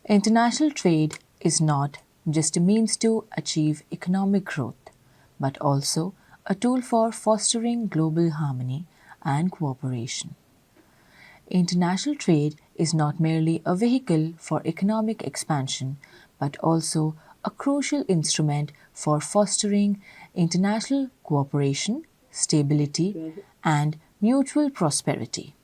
International trade is not just a means to achieve economic growth, but also a tool for fostering global harmony and cooperation. International trade is not merely a vehicle for economic expansion, but also a crucial instrument for fostering international cooperation, stability, and mutual prosperity.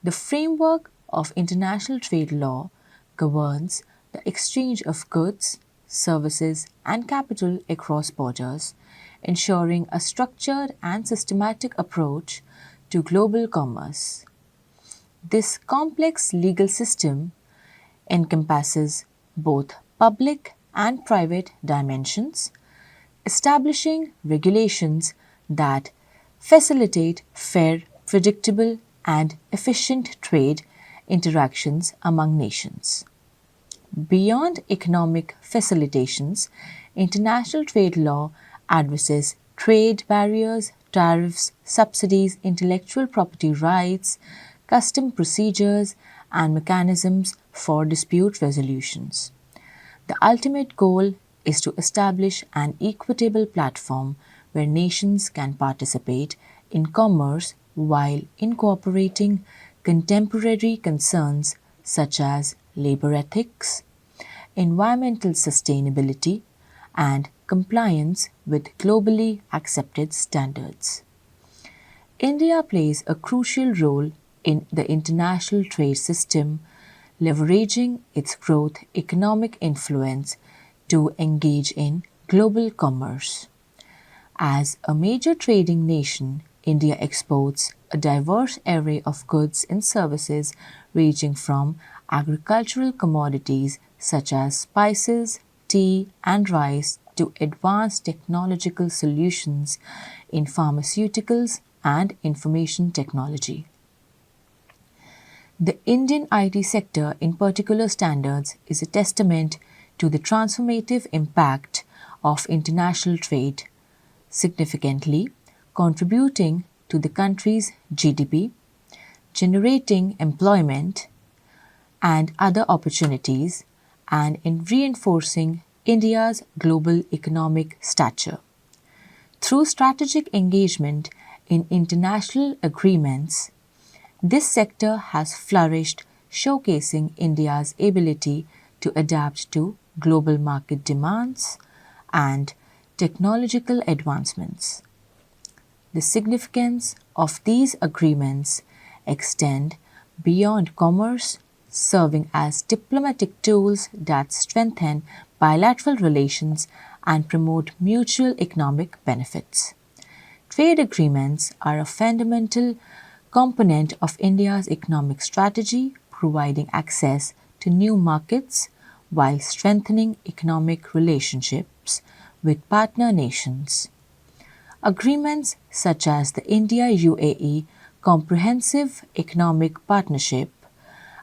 The framework of international trade law governs the exchange of goods, services, and capital across borders, ensuring a structured and systematic approach to global commerce. This complex legal system encompasses both public and private dimensions, establishing regulations that facilitate fair, predictable, and efficient trade interactions among nations. Beyond economic facilitations, international trade law addresses trade barriers, tariffs, subsidies, intellectual property rights, custom procedures, and mechanisms for dispute resolutions. The ultimate goal is to establish an equitable platform where nations can participate in commerce while incorporating contemporary concerns such as labor ethics, environmental sustainability, and compliance with globally accepted standards. India plays a crucial role in the international trade system, leveraging its growth economic influence to engage in global commerce. As a major trading nation, India exports a diverse array of goods and services ranging from agricultural commodities such as spices, tea, and rice to advanced technological solutions in pharmaceuticals and information technology. The Indian IT sector, in particular standards, is a testament to the transformative impact of international trade, significantly contributing to the country's GDP, generating employment and other opportunities, and in reinforcing India's global economic stature. Through strategic engagement in international agreements, this sector has flourished, showcasing India's ability to adapt to global market demands and technological advancements. The significance of these agreements extend beyond commerce, serving as diplomatic tools that strengthen bilateral relations and promote mutual economic benefits. Trade agreements are a fundamental component of India's economic strategy, providing access to new markets while strengthening economic relationships with partner nations. Agreements such as the India UAE Comprehensive Economic Partnership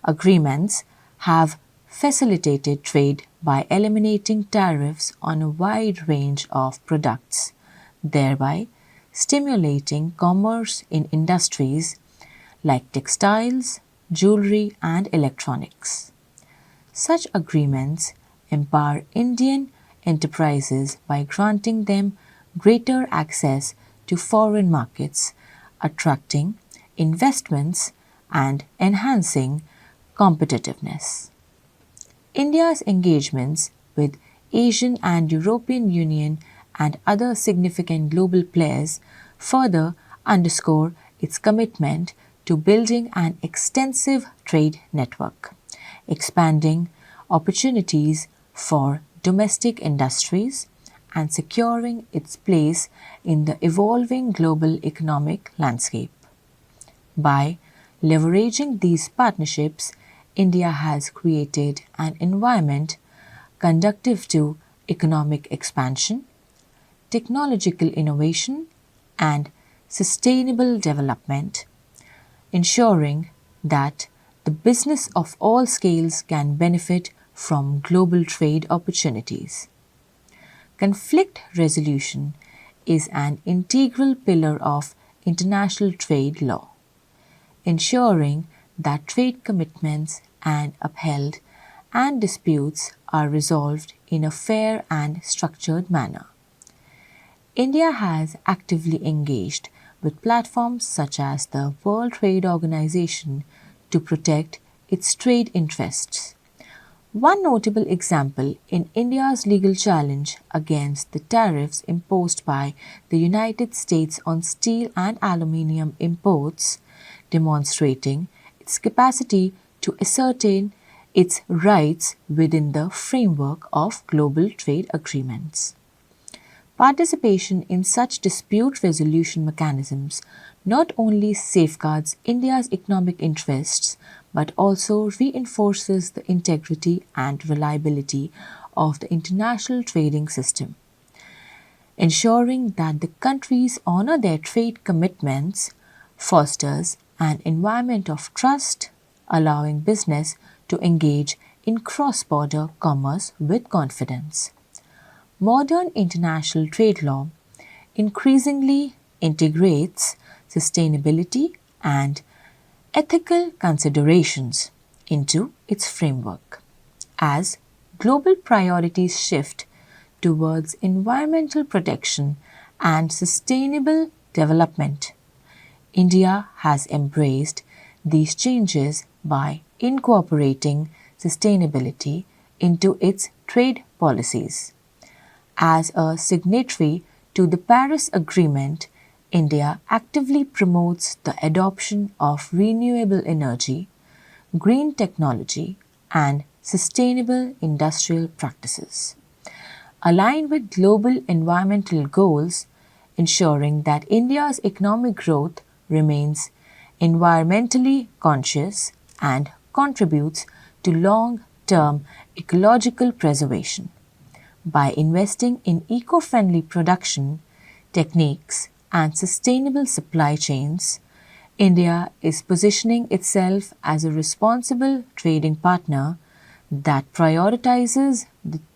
agreements have facilitated trade by eliminating tariffs on a wide range of products, thereby stimulating commerce in industries like textiles, jewelry, and electronics. Such agreements empower Indian enterprises by granting them greater access to foreign markets, attracting investments and enhancing competitiveness. India's engagements with Asian and European Union and other significant global players further underscore its commitment to building an extensive trade network, expanding opportunities for domestic industries, and securing its place in the evolving global economic landscape. By leveraging these partnerships, India has created an environment conducive to economic expansion, technological innovation, and sustainable development, ensuring that the business of all scales can benefit from global trade opportunities. Conflict resolution is an integral pillar of international trade law, ensuring that trade commitments are upheld and disputes are resolved in a fair and structured manner. India has actively engaged with platforms such as the World Trade Organization to protect its trade interests. One notable example in India's legal challenge against the tariffs imposed by the United States on steel and aluminium imports, demonstrating its capacity to ascertain its rights within the framework of global trade agreements. Participation in such dispute resolution mechanisms not only safeguards India's economic interests but also reinforces the integrity and reliability of the international trading system, ensuring that the countries honor their trade commitments, fosters an environment of trust, allowing business to engage in cross border commerce with confidence. Modern international trade law increasingly integrates sustainability and ethical considerations into its framework. As global priorities shift towards environmental protection and sustainable development, India has embraced these changes by incorporating sustainability into its trade policies. As a signatory to the Paris Agreement, India actively promotes the adoption of renewable energy, green technology, and sustainable industrial practices. Aligned with global environmental goals, ensuring that India's economic growth remains environmentally conscious and contributes to long term ecological preservation. By investing in eco friendly production techniques and sustainable supply chains, India is positioning itself as a responsible trading partner that prioritizes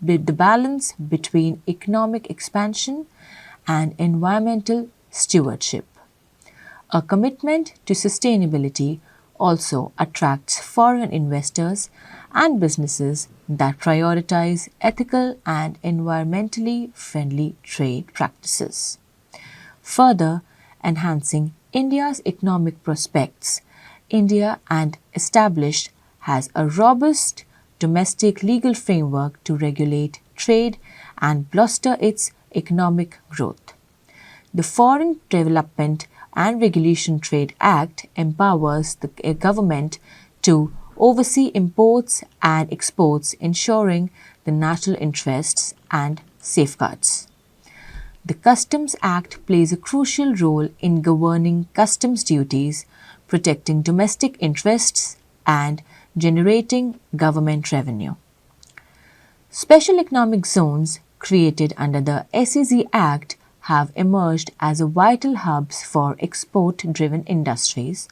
the balance between economic expansion and environmental stewardship. A commitment to sustainability also attracts foreign investors and businesses that prioritize ethical and environmentally friendly trade practices. Further enhancing India's economic prospects, India and established has a robust domestic legal framework to regulate trade and bolster its economic growth. The Foreign Development and Regulation Trade Act empowers the government to oversee imports and exports, ensuring the national interests and safeguards. The Customs Act plays a crucial role in governing customs duties, protecting domestic interests, and generating government revenue. Special economic zones created under the SEZ Act have emerged as vital hubs for export driven industries,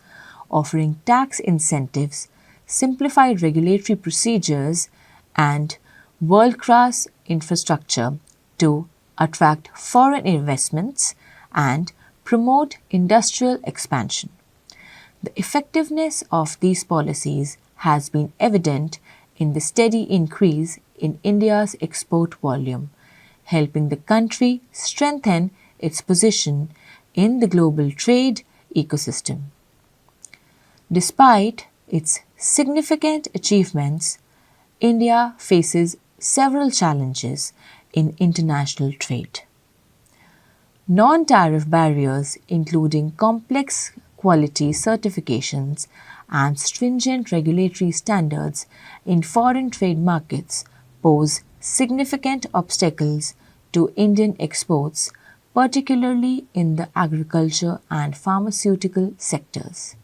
offering tax incentives, simplified regulatory procedures, and world class infrastructure to attract foreign investments and promote industrial expansion. The effectiveness of these policies has been evident in the steady increase in India's export volume, helping the country strengthen its position in the global trade ecosystem. Despite its significant achievements, India faces several challenges in international trade. Non tariff barriers, including complex quality certifications and stringent regulatory standards in foreign trade markets, pose significant obstacles to Indian exports, particularly in the agriculture and pharmaceutical sectors.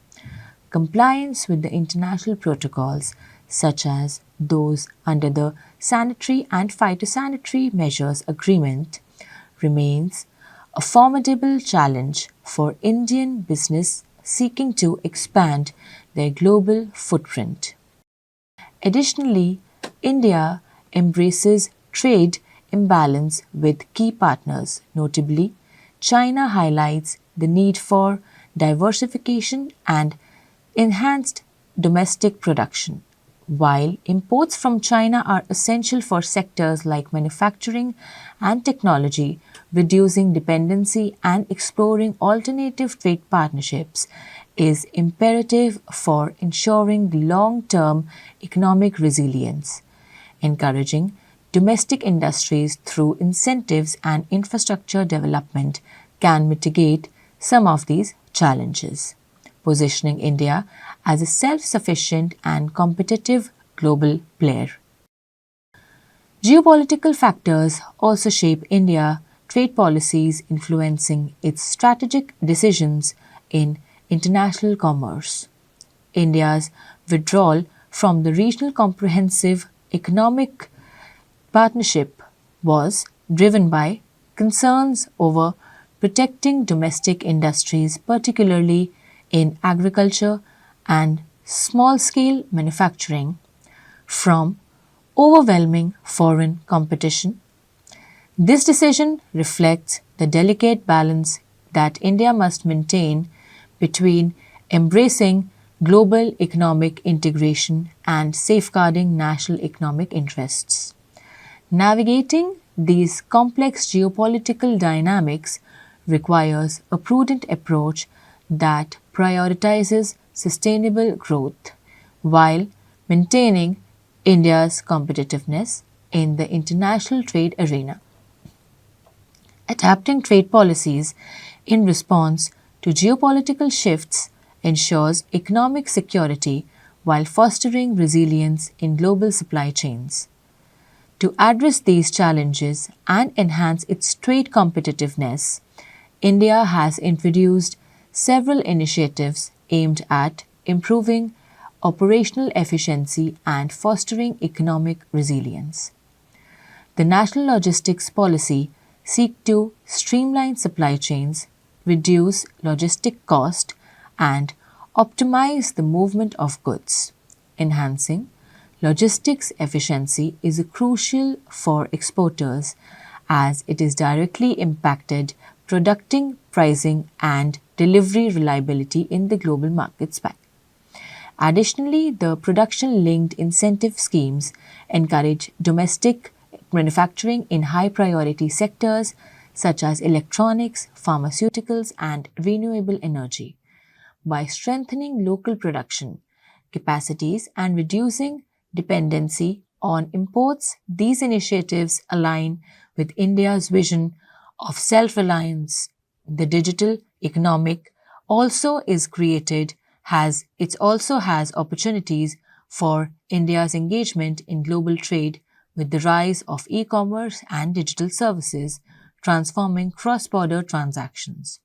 Compliance with the international protocols, such as those under the Sanitary and Phytosanitary Measures Agreement, remains a formidable challenge for Indian business seeking to expand their global footprint. Additionally, India embraces trade imbalance with key partners, notably, China highlights the need for diversification and enhanced domestic production, While imports from China are essential for sectors like manufacturing and technology, reducing dependency and exploring alternative trade partnerships is imperative for ensuring long term economic resilience. Encouraging domestic industries through incentives and infrastructure development can mitigate some of these challenges, positioning India as a self sufficient and competitive global player. Geopolitical factors also shape India trade policies, influencing its strategic decisions in international commerce. India's withdrawal from the Regional Comprehensive Economic Partnership was driven by concerns over protecting domestic industries, particularly in agriculture and small scale manufacturing, from overwhelming foreign competition. This decision reflects the delicate balance that India must maintain between embracing global economic integration and safeguarding national economic interests. Navigating these complex geopolitical dynamics requires a prudent approach that prioritizes sustainable growth while maintaining India's competitiveness in the international trade arena. Adapting trade policies in response to geopolitical shifts ensures economic security while fostering resilience in global supply chains. To address these challenges and enhance its trade competitiveness, India has introduced several initiatives aimed at improving operational efficiency and fostering economic resilience. The National Logistics Policy seeks to streamline supply chains, reduce logistic cost, and optimize the movement of goods. Enhancing logistics efficiency is crucial for exporters as it is directly impacted producing, pricing, and delivery reliability in the global market space. Additionally, the production linked incentive schemes encourage domestic manufacturing in high priority sectors such as electronics, pharmaceuticals, and renewable energy. By strengthening local production capacities and reducing dependency on imports, these initiatives align with India's vision of self reliance. The digital economic also is created has it also has opportunities for India's engagement in global trade with the rise of e-commerce and digital services transforming cross-border transactions.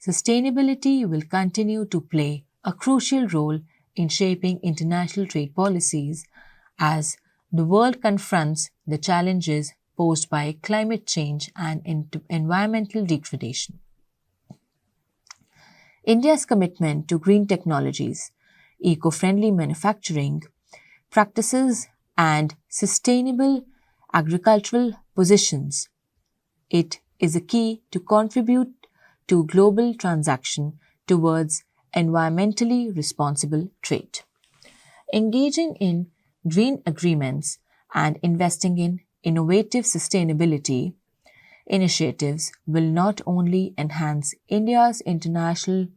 Sustainability will continue to play a crucial role in shaping international trade policies as the world confronts the challenges posed by climate change and environmental degradation. India's commitment to green technologies, eco friendly manufacturing practices, and sustainable agricultural positions it is a key to contribute to global transaction towards environmentally responsible trade. Engaging in green agreements and investing in innovative sustainability initiatives will not only enhance India's international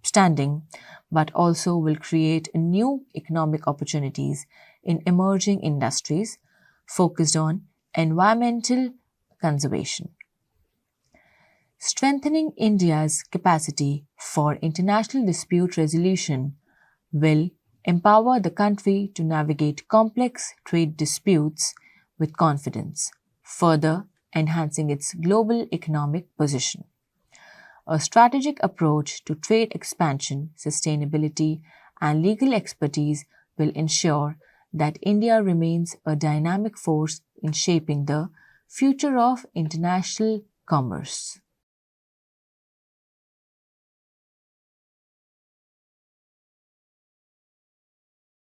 standing but also will create new economic opportunities in emerging industries focused on environmental conservation. Strengthening India's capacity for international dispute resolution will empower the country to navigate complex trade disputes with confidence, further enhancing its global economic position. A strategic approach to trade expansion, sustainability, and legal expertise will ensure that India remains a dynamic force in shaping the future of international commerce.